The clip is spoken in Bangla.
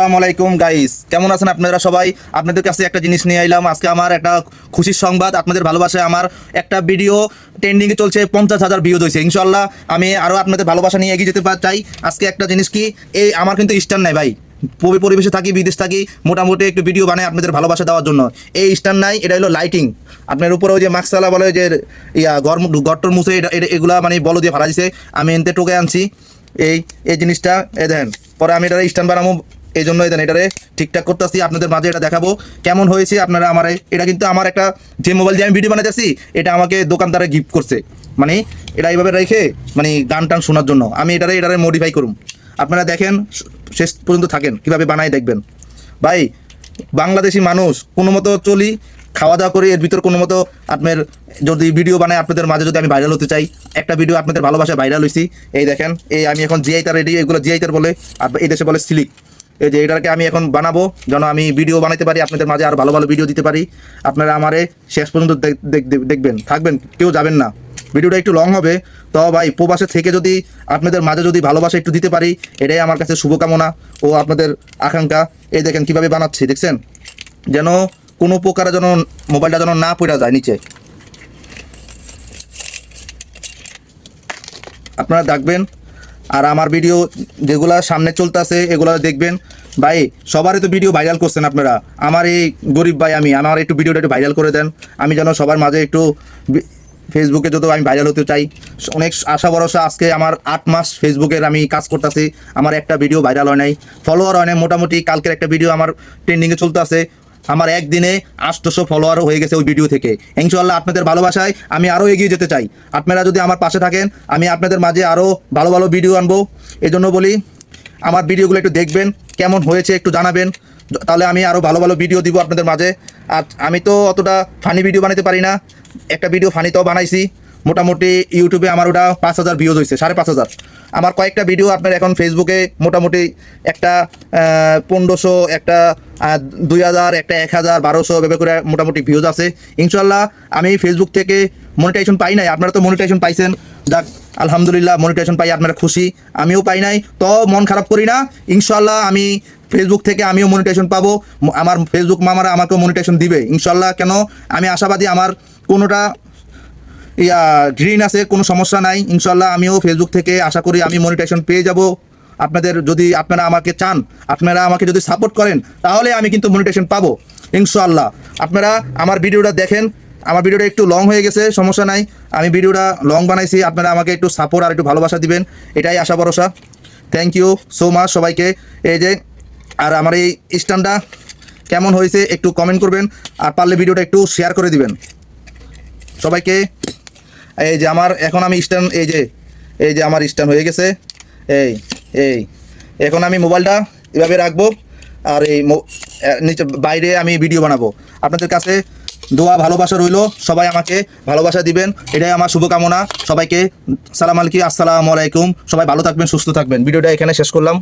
আসসালামু আলাইকুম গাইস, কেমন আছেন আপনারা সবাই? আপনাদের কাছে একটা জিনিস নিয়ে আইলাম। আজকে আমার একটা খুশির সংবাদ। আপনাদের ভালোবাসায় আমার একটা ভিডিও ট্রেন্ডিংয়ে চলছে, 50,000 ভিউজ হয়েছে। ইনশাল্লাহ আমি আরও আপনাদের ভালোবাসা নিয়ে এগিয়ে যেতে চাই। আজকে একটা জিনিস কি, এই আমার কিন্তু স্ট্যান্ড নাই ভাই, পরিবেশে থাকি, বিদেশ থাকি, মোটামুটি একটু ভিডিও বানাই আপনাদের ভালোবাসা দেওয়ার জন্য। এই স্ট্যান্ড নাই, এটা হলো লাইটিং। আপনার উপরে ওই যে মাক্সালা বলে যে গট্টর মুছে, এগুলা মানে বলো দিয়ে ভাড়া দিছে, আমি এনতে টোকে আনছি। এই জিনিসটা দেখেন, পরে আমি এটা স্ট্যান্ড বানাবো, এই জন্য এটারে ঠিকঠাক করতেছি, আপনাদের মাঝে এটা দেখাবো কেমন হয়েছে। আপনারা আমার এটা কিন্তু আমার একটা যে মোবাইল দিয়ে আমি ভিডিও বানাইতেছি, এটা আমাকে দোকানদারে গিফট করছে। মানে এটা এইভাবে রেখে মানে গান টান শোনার জন্য আমি এটারে মডিফাই করুম। আপনারা দেখেন, শেষ পর্যন্ত থাকেন, কীভাবে বানাই দেখবেন। ভাই বাংলাদেশি মানুষ, কোনো মতো চলি, খাওয়া দাওয়া করি, এর ভিতর কোনো মতো আপনার যদি ভিডিও বানায় আপনাদের মাঝে, যদি আমি ভাইরাল হতে চাই, একটা ভিডিও আপনাদের ভালোবাসায় ভাইরাল হয়েছি। এই দেখেন, এই আমি এখন জিআইটার রেডি, এগুলো জিআইটার বলে, আর এই দেশে বলে সিলিক। এই যে এটাকে আমি এখন বানাবো, যেন আমি ভিডিও বানাতে পারি, আপনাদের মাঝে আর ভালো ভালো ভিডিও দিতে পারি। আপনারা আমারে শেষ পর্যন্ত দেখবেন, থাকবেন, কেউ যাবেন না। ভিডিওটা একটু লং হবে, তো ভাই প্রবাসে থেকে যদি আপনাদের মাঝে যদি ভালোবাসা একটু দিতে পারি, এটাই আমার কাছে শুভকামনা ও আপনাদের আকাঙ্ক্ষা। এই দেখেন কীভাবে বানাচ্ছি, দেখছেন? যেন কোনো প্রকারে যেন মোবাইলটা যেন না পড়া যায় নিচে। আপনারা দেখবেন, আর আমার ভিডিও যেগুলা সামনে চলতেছে এগুলো দেখবেন। ভাই সবারই তো ভিডিও ভাইরাল করছেন আপনারা, আমার এই গরিব ভাই, আমার একটু ভিডিওটা একটু ভাইরাল করে দেন। আমি যেন সবার মাঝে একটু ফেসবুকে যত আমি ভাইরাল হতে চাই, অনেক আশা ভরসা। আজকে আমার 8 মাস ফেসবুকের আমি কাজ করতেছি, আমার একটা ভিডিও ভাইরাল হয় নাই, ফলোয়ার হয় নাই। মোটামুটি কালকের একটা ভিডিও আমার ট্রেন্ডিংয়ে চলতে আছে, আমার একদিনে 800 ফলোয়ারও হয়ে গেছে ওই ভিডিও থেকে। ইনশাআল্লাহ আপনাদের ভালোবাসায় আমি আরও এগিয়ে যেতে চাই। আপনারা যদি আমার পাশে থাকেন, আমি আপনাদের মাঝে আরও ভালো ভালো ভিডিও আনবো। এই জন্য বলি, আমার ভিডিওগুলো একটু দেখবেন, কেমন হয়েছে একটু জানাবেন, তাহলে আমি আরও ভালো ভালো ভিডিও দিব আপনাদের মাঝে। আর আমি তো অতটা ফানি ভিডিও বানাতে পারি না, একটা ভিডিও ফানিতেও বানাইছি। মোটামুটি ইউটিউবে আমার ওটা 5,000 ভিউজ হয়েছে, 5,500। আমার কয়েকটা ভিডিও আপনার এখন ফেসবুকে মোটামুটি একটা 1500, একটা 2000, একটা 1000, 1200 এভাবে করে মোটামুটি ভিউজ আছে। ইনশাল্লাহ আমি ফেসবুক থেকে মনিটাইজেশন পাই নাই, আপনারা তো মনিটাইজেশন পাইছেন, যাক আলহামদুলিল্লাহ, মনিটাইজেশন পাই, আপনারা খুশি, আমিও পাই নাই, তো মন খারাপ করি না। ইনশাল্লাহ আমি ফেসবুক থেকে আমিও মনিটাইজেশন পাবো, আমার ফেসবুক মামারা আমাকেও মনিটাইজেশন দিবে ইনশাল্লাহ। কেন, আমি আশাবাদী, আমার কোনোটা গ্রিন আছে, কোনো সমস্যা নাই। ইনশাল্লাহ আমিও ফেসবুক থেকে আশা করি আমি মনিটাইজেশন পেয়ে যাব। আপনাদের যদি আপনারা আমাকে চান, আপনারা আমাকে যদি সাপোর্ট করেন, তাহলে আমি কিন্তু মনিটাইজেশন পাবো ইনশাল্লাহ। আপনারা আমার ভিডিওটা দেখেন, আমার ভিডিওটা একটু লং হয়ে গেছে, সমস্যা নাই, আমি ভিডিওটা লং বানাইছি। আপনারা আমাকে একটু সাপোর্ট আর একটু ভালোবাসা দিবেন, এটাই আশা ভরসা। থ্যাংক ইউ সো মাচ সবাইকে। এই যে, আর আমার এই স্ট্যান্ডটা কেমন হয়েছে একটু কমেন্ট করবেন, আর পারলে ভিডিওটা একটু শেয়ার করে দিবেন সবাইকে। এই যে আমার এখন আমি স্ট্যান্ড, এই যে আমার স্ট্যান্ড হয়ে গেছে। এই এখন আমি মোবাইলটা এভাবে রাখবো, আর এই নিচে বাইরে আমি ভিডিও বানাবো। আপনাদের কাছে দোয়া ভালোবাসা রইল, সবাই আমাকে ভালোবাসা দিবেন, এটাই আমার শুভকামনা। সবাইকে সালাম আলাইকুম, আসসালামু আলাইকুম। সবাই ভালো থাকবেন, সুস্থ থাকবেন। ভিডিওটা এখানে শেষ করলাম।